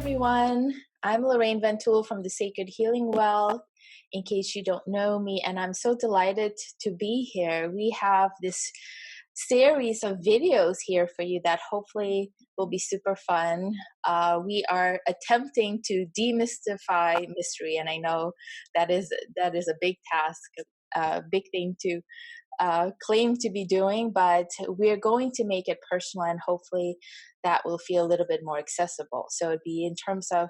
everyone. I'm Lorraine Ventul from the Sacred Healing Well, in case you don't know me, and I'm so delighted to be here. We have this series of videos here for you that hopefully will be super fun. We are attempting to demystify mystery, and I know that is a big task, a big thing to claim to be doing, but we're going to make it personal, and hopefully that will feel a little bit more accessible. So it'd be in terms of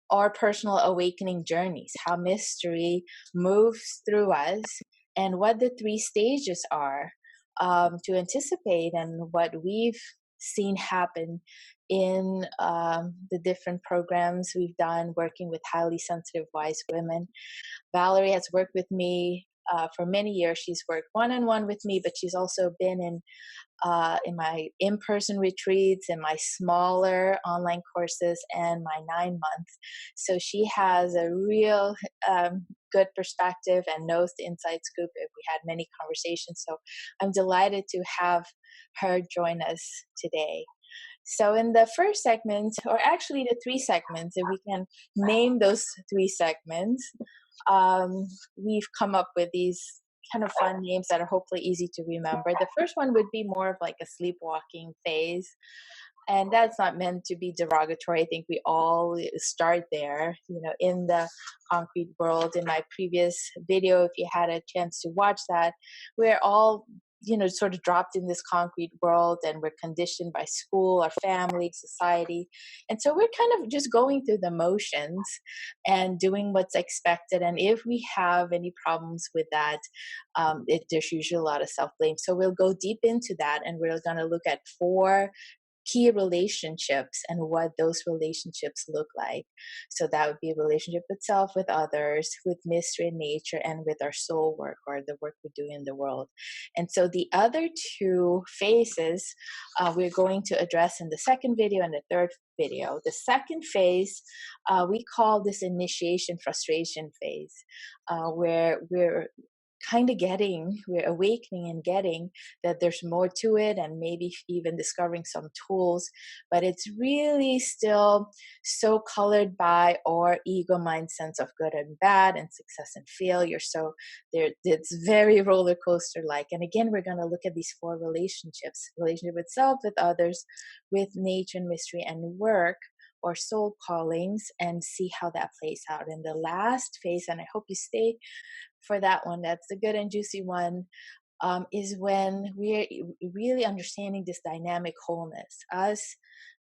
our personal awakening journeys, how mystery moves through us, and what the three stages are to anticipate, and what we've seen happen in the different programs we've done working with highly sensitive, wise women. Valerie has worked with me for many years. She's worked one-on-one with me, but she's also been in my in-person retreats and my smaller online courses and my 9-month. So she has a real good perspective and knows the inside scoop. We had many conversations. So I'm delighted to have her join us today. So in the first segment, or actually the 3 segments, if we can name those 3 segments, we've come up with these kind of fun names that are hopefully easy to remember. The first one would be more of like a sleepwalking phase. And that's not meant to be derogatory. I think we all start there, in the concrete world. In my previous video, if you had a chance to watch that, we're all sort of dropped in this concrete world, and we're conditioned by school, our family, society. And so we're kind of just going through the motions and doing what's expected. And if we have any problems with that, there's usually a lot of self-blame. So we'll go deep into that, and we're going to look at 4 key relationships and what those relationships look like. So that would be a relationship with self, with others, with mystery and nature, and with our soul work, or the work we do in the world. And so the other 2 phases we're going to address in the second video and the third video. The second phase, we call this initiation frustration phase, where we're we're awakening and getting that there's more to it, and maybe even discovering some tools, but it's really still so colored by our ego mind sense of good and bad and success and failure. So it's very roller coaster like. And again, we're going to look at these 4 relationships: relationship with self, with others, with nature and mystery, and work, or soul callings, and see how that plays out. In the last phase, and I hope you stay for that one, that's the good and juicy one, is when we're really understanding this dynamic wholeness, us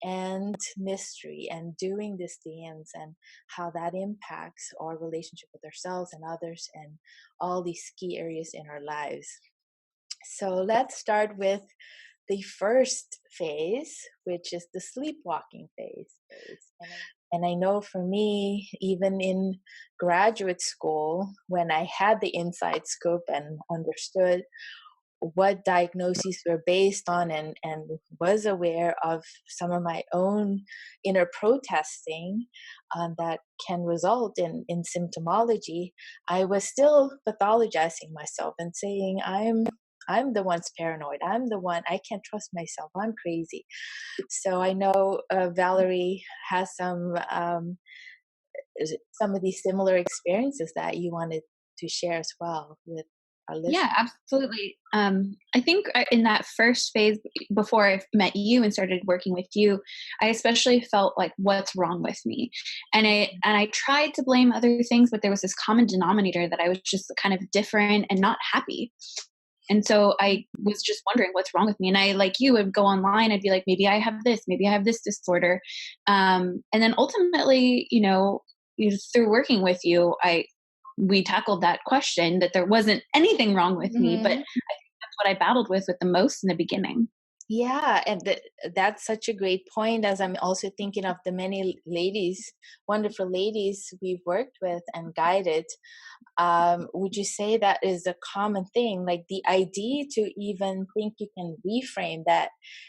and mystery, and doing this dance, and how that impacts our relationship with ourselves and others, and all these key areas in our lives. So let's start with the first phase, which is the sleepwalking phase. And I know for me, even in graduate school, when I had the inside scoop and understood what diagnoses were based on, and was aware of some of my own inner protesting that can result in symptomology, I was still pathologizing myself and saying, I'm the one's paranoid. I'm the one, I can't trust myself. I'm crazy. So I know Valerie has some of these similar experiences that you wanted to share as well with our listeners. Yeah, absolutely. I think in that first phase, before I met you and started working with you, I especially felt like, what's wrong with me? And I tried to blame other things, but there was this common denominator that I was just kind of different and not happy. And so I was just wondering what's wrong with me. And I, like you, would go online. I'd be like, maybe I have this disorder. And then ultimately, through working with you, we tackled that question, that there wasn't anything wrong with me, but I think that's what I battled with the most in the beginning. Yeah, and that's such a great point, as I'm also thinking of the many ladies, wonderful ladies we've worked with and guided. Would you say that is a common thing? Like the idea to even think you can reframe that,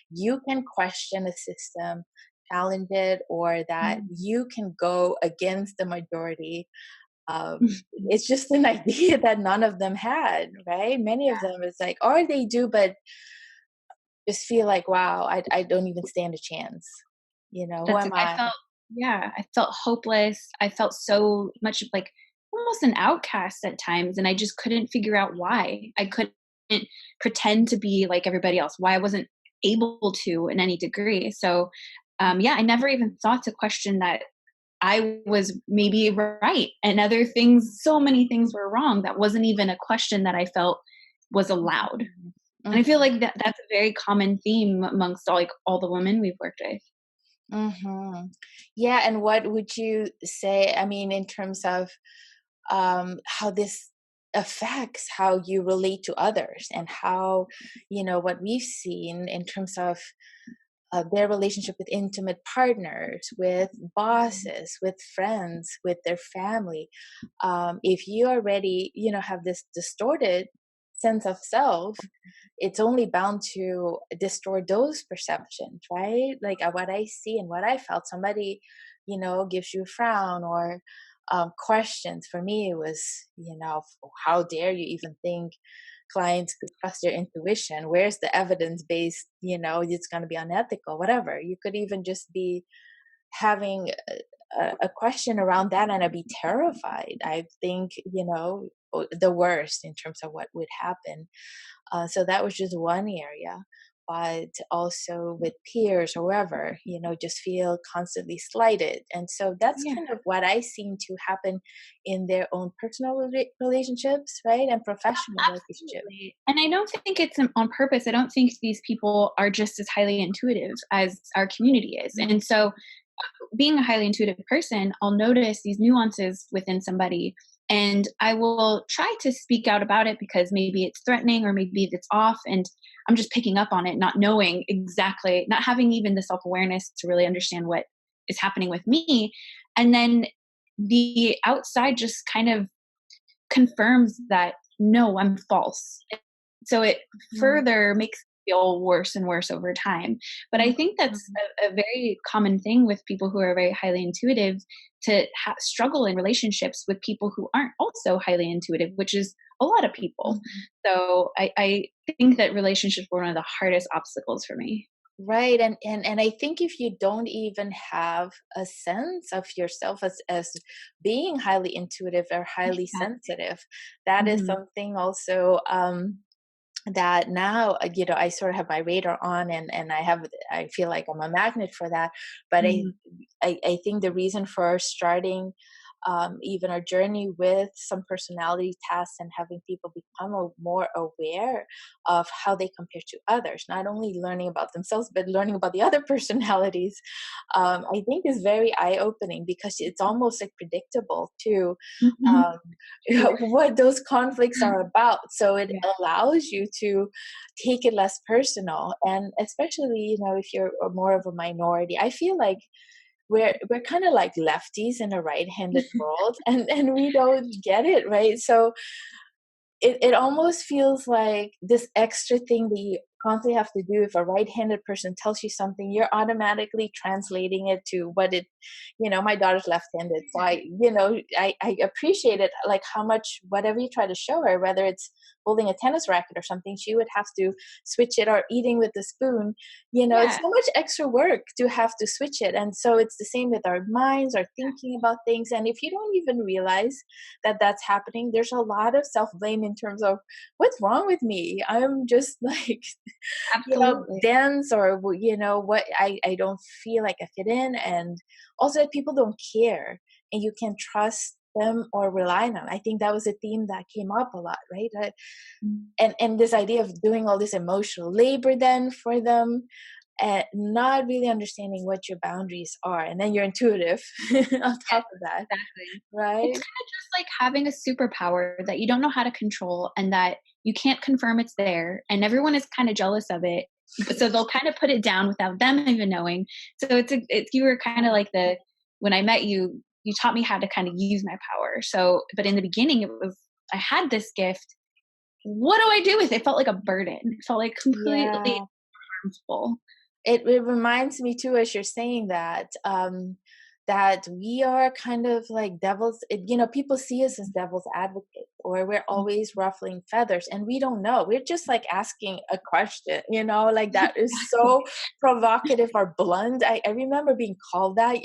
you can question a system, challenge it, or that you can go against the majority. It's just an idea that none of them had, right? Many of them, it's like, or they do, but just feel like, wow, I don't even stand a chance. Who am I? Yeah, I felt hopeless. I felt so much like almost an outcast at times, and I just couldn't figure out why. I couldn't pretend to be like everybody else, why I wasn't able to in any degree. So, yeah, I never even thought to question that I was maybe right and other things, so many things were wrong. That wasn't even a question that I felt was allowed. And I feel Mhm. like that's a very common theme amongst all the women we've worked with. Mhm. Yeah, and what would you say, I mean, in terms of how this affects how you relate to others, and how, what we've seen in terms of their relationship with intimate partners, with bosses, with friends, with their family. If you already, have this distorted sense of self, it's only bound to distort those perceptions, right? Like what I see and what I felt, somebody, gives you a frown or questions. For me, it was, how dare you even think clients could trust their intuition? Where's the evidence based, it's going to be unethical, whatever. You could even just be having a question around that, and I'd be terrified. I think, the worst in terms of what would happen. So that was just one area. But also with peers or whoever, just feel constantly slighted. And so that's Yeah. kind of what I seem to happen in their own personal relationships, right? And professional relationships. Absolutely. And I don't think it's on purpose. I don't think these people are just as highly intuitive as our community is. Mm. And so, being a highly intuitive person, I'll notice these nuances within somebody and I will try to speak out about it because maybe it's threatening or maybe it's off. And I'm just picking up on it, not knowing exactly, not having even the self awareness to really understand what is happening with me. And then the outside just kind of confirms that no, I'm false. So it Mm. further makes me feel worse and worse over time. But I think that's Mhm. a very common thing with people who are very highly intuitive to struggle in relationships with people who aren't also highly intuitive, which is a lot of people. Mhm. So I think that relationships were one of the hardest obstacles for me. Right, and I think if you don't even have a sense of yourself as being highly intuitive or highly Exactly. sensitive, that is Hmm. something also that now, I sort of have my radar on, and I feel like I'm a magnet for that. But Hmm. I think the reason for starting even our journey with some personality tests and having people become more aware of how they compare to others, not only learning about themselves but learning about the other personalities, I think is very eye-opening, because it's almost like predictable to Hmm. um, what those conflicts are about. So it Yeah. allows you to take it less personal, and especially, if you're more of a minority, I feel like we're kind of like lefties in a right-handed world, and we don't get it, right? So it almost feels like this extra thing that you constantly have to do. If a right-handed person tells you something, you're automatically translating it to what it, my daughter's left-handed, so I appreciate it, like how much whatever you try to show her, whether it's holding a tennis racket or something, she would have to switch it, or eating with the spoon. It's Yeah. so much extra work to have to switch it. And so it's the same with our minds, our thinking about things. And if you don't even realize that that's happening, there's a lot of self blame in terms of what's wrong with me. I'm just like, Absolutely. dense, or, what, I don't feel like I fit in. And also that people don't care and you can trust them or rely on them. I think that was a theme that came up a lot, right? And this idea of doing all this emotional labor then for them, and not really understanding what your boundaries are, and then you're intuitive on Yes, top of that, exactly. It's right? kinda just like having a superpower that you don't know how to control and that you can't confirm it's there, and everyone is kinda jealous of it, but so they'll kinda put it down without them even knowing. So it's you were kinda like the when I met you, you taught me how to kinda use my power. So but in the beginning, it was I had this gift. What do I do with it? It felt like a burden. It felt like completely Yeah. harmful. It reminds me too, as you're saying that, that we are kind of like devils, people see us as devil's advocate, or we're always ruffling feathers, and we don't know. We're just like asking a question, like that is so provocative or blunt. I remember being called that,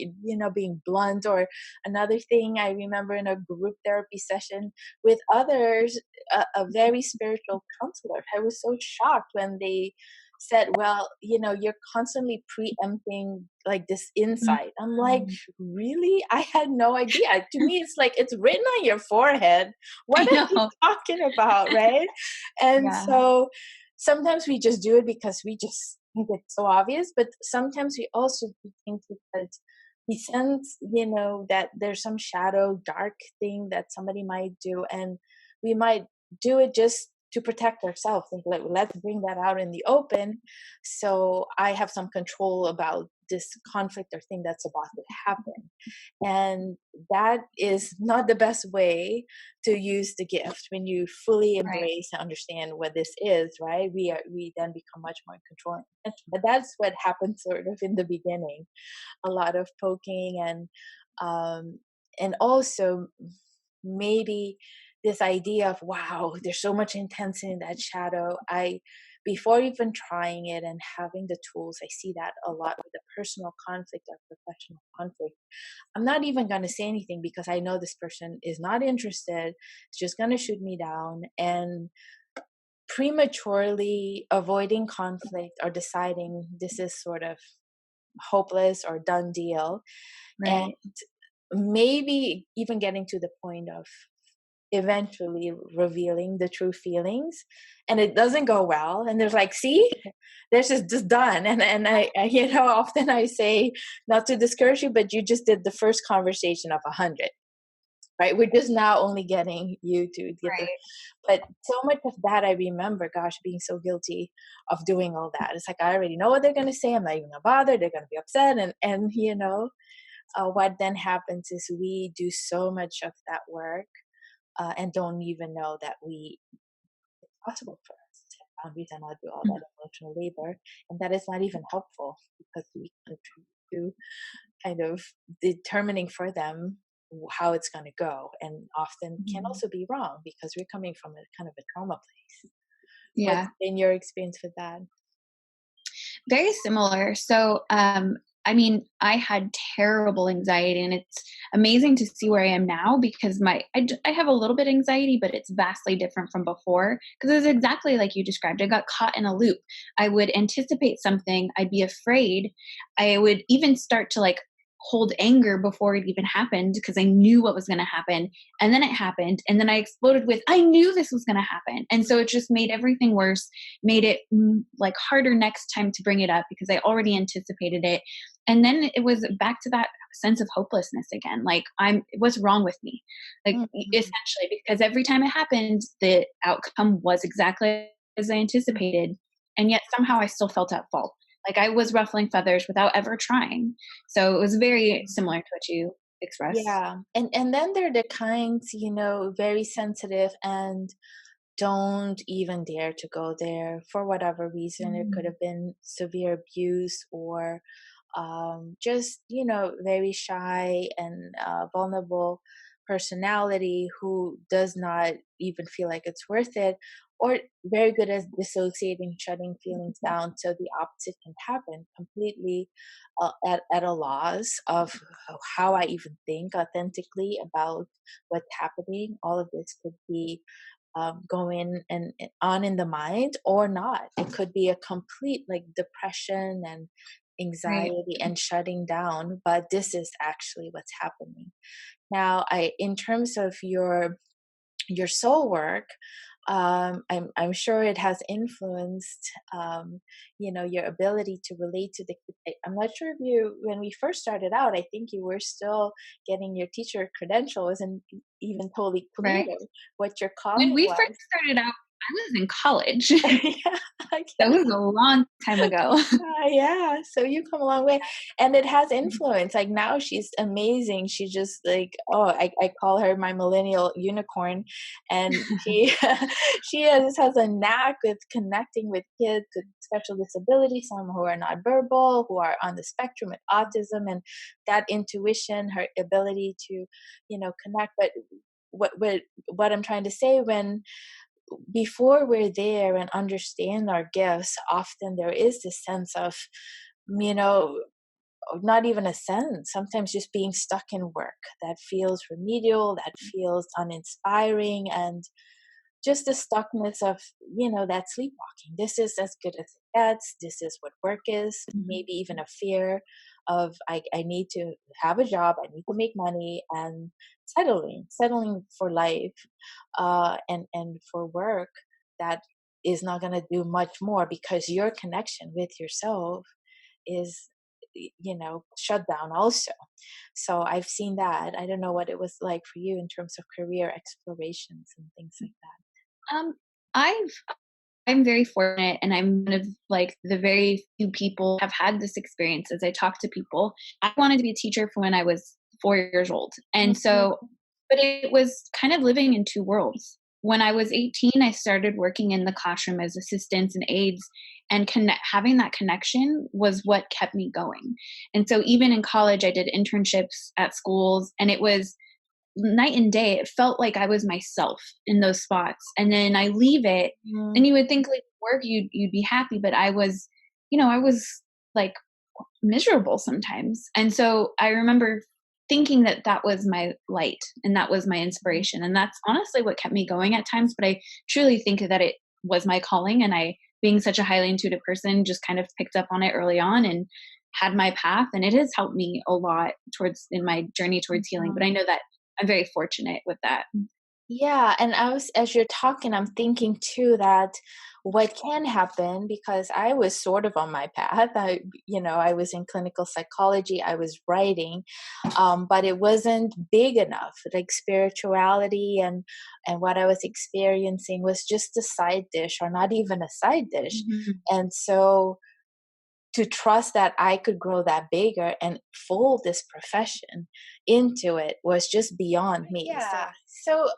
being blunt. Or another thing, I remember in a group therapy session with others, a very spiritual counselor, I was so shocked when they said, well, you're constantly preempting like this insight. I'm like, Mm. really? I had no idea. To me, it's like it's written on your forehead. I What are you know. talking about? Right. And Yeah. so sometimes we just do it because we just think it's so obvious, but sometimes we also do things because we sense, that there's some shadow, dark thing that somebody might do, and we might do it just to protect ourselves. Think, like, let's bring that out in the open, so I have some control about this conflict or thing that's about to happen. And that is not the best way to use the gift. When you fully Right. embrace and understand what this is, right, we then become much more in control and intentional. But that's what happened sort of in the beginning, a lot of poking, and also maybe this idea of, wow, there's so much intensity in that shadow. I Before even trying it and having the tools, I see that a lot with the personal conflict or professional conflict. I'm not even going to say anything because I know this person is not interested. It's just going to shoot me down, and prematurely avoiding conflict or deciding this is sort of hopeless or done deal, and Right. maybe even getting to the point of eventually revealing the true feelings, and it doesn't go well, and there's like, see, this is just done. And I often I say, not to discourage you, but you just did the first conversation of 100, right? We're just now only getting you to get the. Right. But so much of that, I remember, gosh, being so guilty of doing all that. It's like, I already know what they're going to say, I'm not even gonna bother, they're going to be upset. And what then happens is we do so much of that work, and don't even know that it's possible for us to have boundaries and not do all Mm. that emotional labor, and that is not even helpful because we contribute to kind of determining for them how it's going to go, and often can Mhm. also be wrong because we're coming from a kind of a trauma place. What's Yeah. been your experience with that? Very similar. So, I mean, I had terrible anxiety, and it's amazing to see where I am now because I have a little bit anxiety, but it's vastly different from before because it's exactly like you described. I got caught in a loop. I would anticipate something, I'd be afraid. I would even start to like hold anger before it even happened because I knew what was going to happen. And then it happened. And then I exploded with, I knew this was going to happen. And so it just made everything worse, made it like harder next time to bring it up because I already anticipated it. And then it was back to that sense of hopelessness again. Like, what's wrong with me? Like, Mhm. essentially, because every time it happened, the outcome was exactly as I anticipated. And yet somehow I still felt at fault. Like I was ruffling feathers without ever trying. So it was very similar to what you expressed. Yeah, and then there are the kinds, very sensitive and don't even dare to go there for whatever reason. It could Mm. have been severe abuse, or just, very shy and vulnerable personality who does not even feel like it's worth it, or very good at dissociating, shutting feelings down so the opposite can happen, completely at a loss of how I even think authentically about what's happening. All of this could be going and on in the mind or not. It could be a complete like depression and Right. anxiety and shutting down, but this is actually what's happening. Now, in terms of your soul work, I'm sure it has influenced, your ability to relate to the. I'm not sure if you, when we first started out, I think you were still getting your teacher credential, wasn't even totally clear Right. what your When calling we first was. started out, I was in college. Yeah. That was a long time ago. Yeah, so you come a long way, and it has influence. Like now, she's amazing. She just like, oh, I call her my millennial unicorn, and she has a knack with connecting with kids with special disabilities, some who are not verbal, who are on the spectrum with autism, and that intuition, her ability to, connect. But what I'm trying to say, when before we're there and understand our gifts, often there is this sense of, you know, not even a sense, sometimes just being stuck in work that feels remedial, that feels uninspiring, and just the stuckness of, that sleepwalking. This is as good as it gets. This is what work is. Mhm. Maybe even a fear of, I need to have a job, I need to make money, and settling for life, and for work that is not going to do much more because your connection with yourself is, shut down also. So I've seen that. I don't know what it was like for you in terms of career explorations and things like that. Um, I've I'm very fortunate, and I'm one of like the very few people have had this experience. As I talk to people, I wanted to be a teacher from when I was 4 years old, and so, Mhm. but it was kind of living in two worlds. When I was 18, I started working in the classroom as assistants and aides, and having that connection was what kept me going. And so, even in college, I did internships at schools, and it was night and day. It felt like I was myself in those spots. And then I leave it, Mm. and you would think like work you'd be happy, but I was like miserable sometimes. And so I remember thinking that that was my light and that was my inspiration, and that's honestly what kept me going at times. But I truly think that it was my calling, and I, being such a highly intuitive person, just kind of picked up on it early on and had my path, and it has helped me a lot towards in my journey towards healing. But I Mhm. know that I'm very fortunate with that. Yeah, and as you're talking, I'm thinking too that what can happen, because I was sort of on my path. I was in clinical psychology, I was writing, but it wasn't big enough. Like spirituality and what I was experiencing was just a side dish, or not even a side dish. Mhm. And so to trust that I could grow that bigger and fold this profession into it was just beyond me. Yeah. So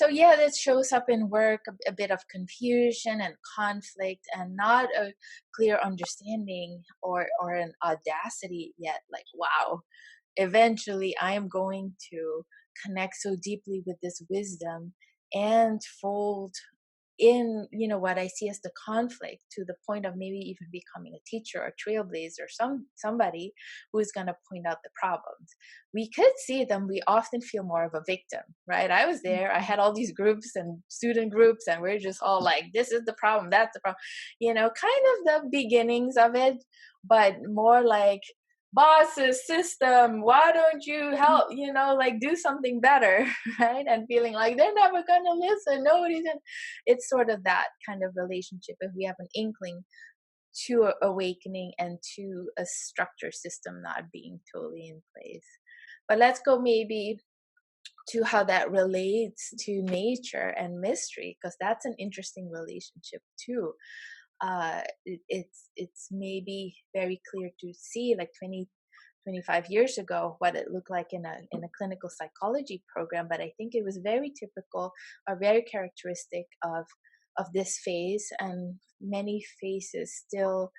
yeah, that shows up in work, a bit of confusion and conflict, and not a clear understanding or an audacity yet. Like, wow, eventually I am going to connect so deeply with this wisdom and fold in, what I see as the conflict, to the point of maybe even becoming a teacher or trailblazer, somebody who's going to point out the problems. We could see them, we often feel more of a victim, right? I was there, I had all these groups and student groups, and we're just all like, this is the problem, that's the problem, kind of the beginnings of it, but more like, bosses, system, why don't you help, like do something better, right? And feeling like they're never gonna listen, nobody's gonna. It's sort of that kind of relationship. If we have an inkling to awakening and to a structure system not being totally in place. But let's go maybe to how that relates to nature and mystery, because that's an interesting relationship too. It's maybe very clear to see, like 25 years ago, what it looked like in a clinical psychology program, but I think it was very typical or very characteristic of this phase, and many phases still,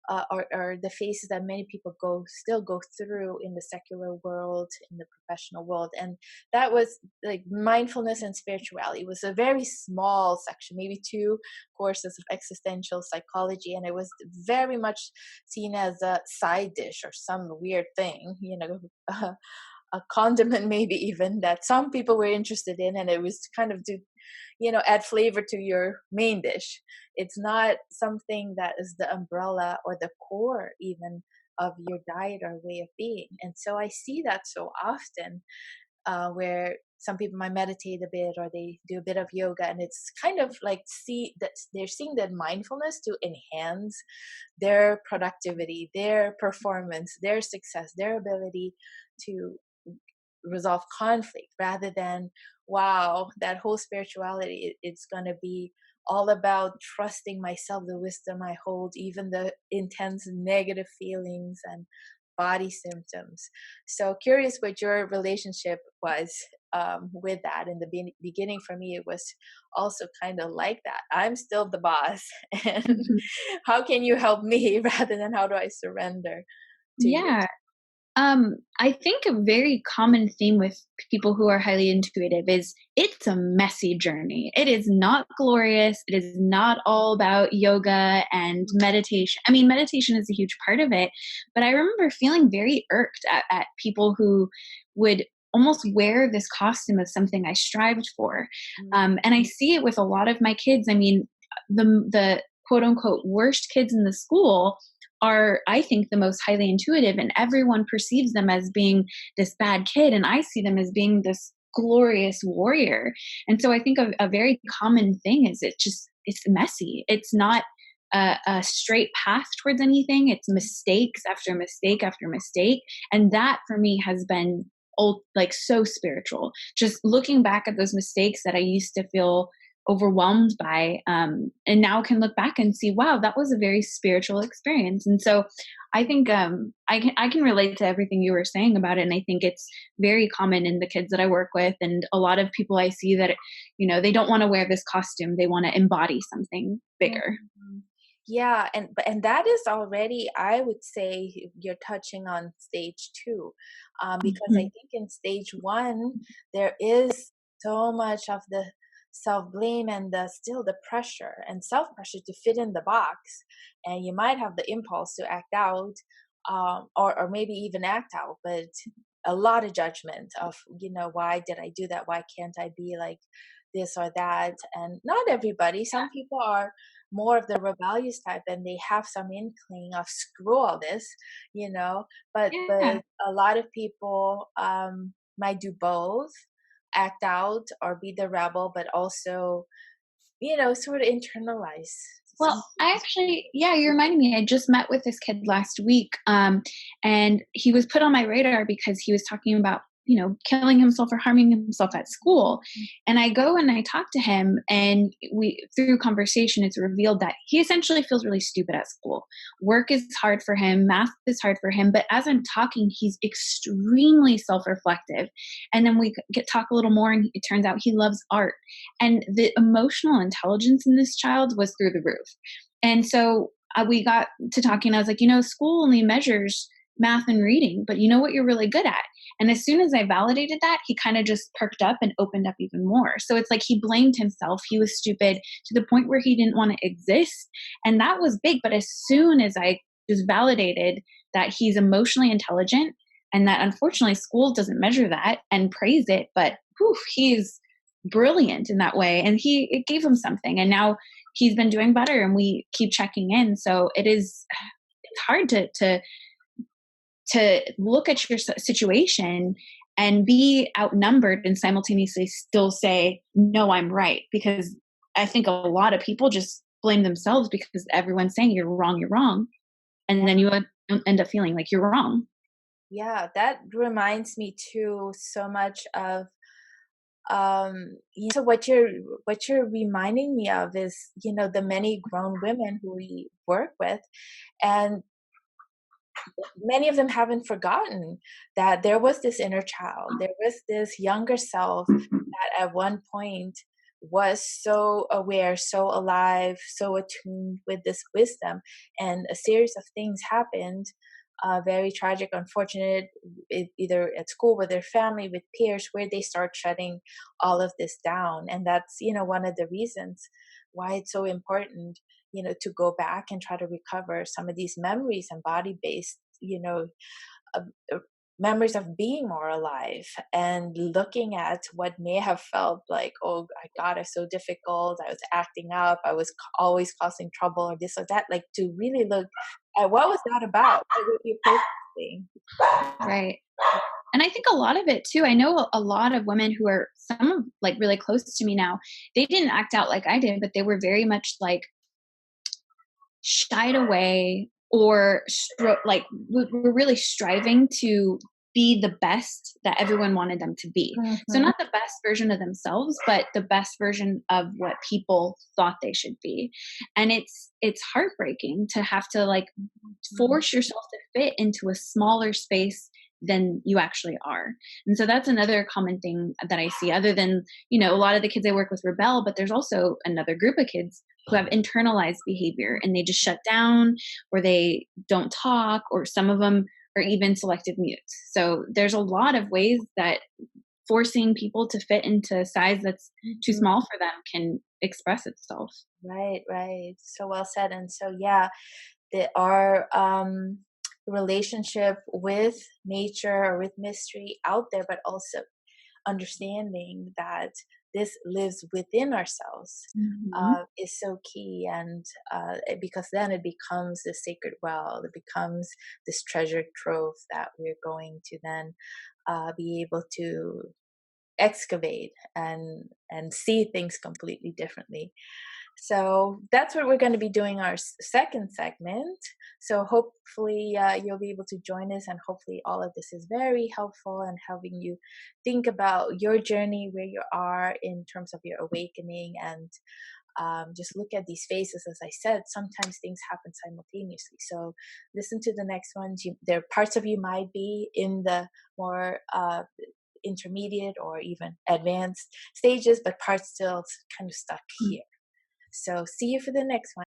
are the phases that many people still go through in the secular world, in the professional world. And that was like mindfulness and spirituality was a very small section, maybe two courses of existential psychology, and it was very much seen as a side dish or some weird thing, a condiment maybe even, that some people were interested in, and it was kind of to, add flavor to your main dish. It's not something that is the umbrella or the core even of your diet or way of being. And so I see that so often, where some people might meditate a bit or they do a bit of yoga, and it's kind of like see that they're seeing that mindfulness to enhance their productivity, their performance, their success, their ability to resolve conflict, rather than, wow, that whole spirituality, it's going to be all about trusting myself, the wisdom I hold, even the intense negative feelings and body symptoms. So curious what your relationship was with that. In the beginning, for me, it was also kind of like that. I'm still the boss, and how can you help me rather than how do I surrender to you? Yeah. I think a very common theme with people who are highly intuitive is it's a messy journey. It is not glorious. It is not all about yoga and meditation. I mean, meditation is a huge part of it, but I remember feeling very irked at people who would almost wear this costume of something I strived for. And I see it with a lot of my kids. I mean, the quote unquote worst kids in the school are, I think, the most highly intuitive, and everyone perceives them as being this bad kid, and I see them as being this glorious warrior. And so I think a very common thing is it's messy. It's not a straight path towards anything. It's mistakes after mistake after mistake, and that for me has been like so spiritual. Just looking back at those mistakes that I used to feel overwhelmed by, and now can look back and see, wow, that was a very spiritual experience. And so I think I can relate to everything you were saying about it, and I think it's very common in the kids that I work with, and a lot of people I see that, you know, they don't want to wear this costume, they want to embody something bigger. Mhm. Yeah, and that is already, I would say, you're touching on stage two, because I Mhm. think in stage one there is so much of the self blame and the still the pressure and self pressure to fit in the box, and you might have the impulse to act out, or maybe even act out, but a lot of judgment of, why did I do that? Why can't I be like this or that? And not everybody. Some people are more of the rebellious type and they have some inkling of screw all this, but Yeah. a lot of people might do both, act out or be the rebel, but also, sort of internalize Well, some I things. actually, yeah, you reminded me. I just met with this kid last week, and he was put on my radar because he was talking about, you know, killing himself or harming himself at school. And I go and I talk to him, and we, through conversation, it's revealed that he essentially feels really stupid at school. Work is hard for him, math is hard for him. But as I'm talking, he's extremely self-reflective. And then we get talk a little more, and it turns out he loves art, and the emotional intelligence in this child was through the roof. And so we got to talking. I was like, you know, school only measures math and reading, but you know what you're really good at? And as soon as I validated that, he kind of just perked up and opened up even more. So it's like he blamed himself. He was stupid to the point where he didn't want to exist. And that was big. But as soon as I just validated that he's emotionally intelligent, and that unfortunately school doesn't measure that and praise it, but whew, he's brilliant in that way. And it gave him something. And now he's been doing better, and we keep checking in. So it's hard to look at your situation and be outnumbered and simultaneously still say, no, I'm right. Because I think a lot of people just blame themselves because everyone's saying you're wrong, you're wrong. And then you end up feeling like you're wrong. Yeah, that reminds me too so much of so what you're reminding me of is, the many grown women who we work with, and many of them haven't forgotten that there was this inner child, there was this younger self that at one point was so aware, so alive, so attuned with this wisdom, and a series of things happened, very tragic, unfortunate, either at school, with their family, with peers, where they start shutting all of this down. And that's, one of the reasons why it's so important, to go back and try to recover some of these memories and body based, uh, uh, memories of being more alive, and looking at what may have felt like, oh my God, it's so difficult, I was acting up, I was always causing trouble, or this or that, like to really look at what was that about, what were you processing. Right. And I think a lot of it too, I know a lot of women who are some of like really close to me now, they didn't act out like I did, but they were very much like shied away, or like we're really striving to be the best that everyone wanted them to be. So Mm-hmm. not the best version of themselves, but the best version of what people thought they should be. And it's heartbreaking to have to like force yourself to fit into a smaller space than you actually are. And so that's another common thing that I see, other than, you know, a lot of the kids I work with rebel, but there's also another group of kids who have internalized behavior and they just shut down, or they don't talk, or some of them are even selective mutes. So there's a lot of ways that forcing people to fit into a size that's too small for them can express itself. Right, right. So well said. And so, yeah, our relationship with nature or with mystery out there, but also understanding that this lives within ourselves Mm-hmm. is so key. And because then it becomes this sacred well, it becomes this treasure trove that we're going to then be able to excavate and see things completely differently. So that's what we're going to be doing our second segment. So hopefully you'll be able to join us, and hopefully all of this is very helpful and helping you think about your journey, where you are in terms of your awakening, and just look at these phases. As I said, sometimes things happen simultaneously. So listen to the next ones. There are parts of you might be in the more intermediate or even advanced stages, but parts still kind of stuck here. So see you for the next one.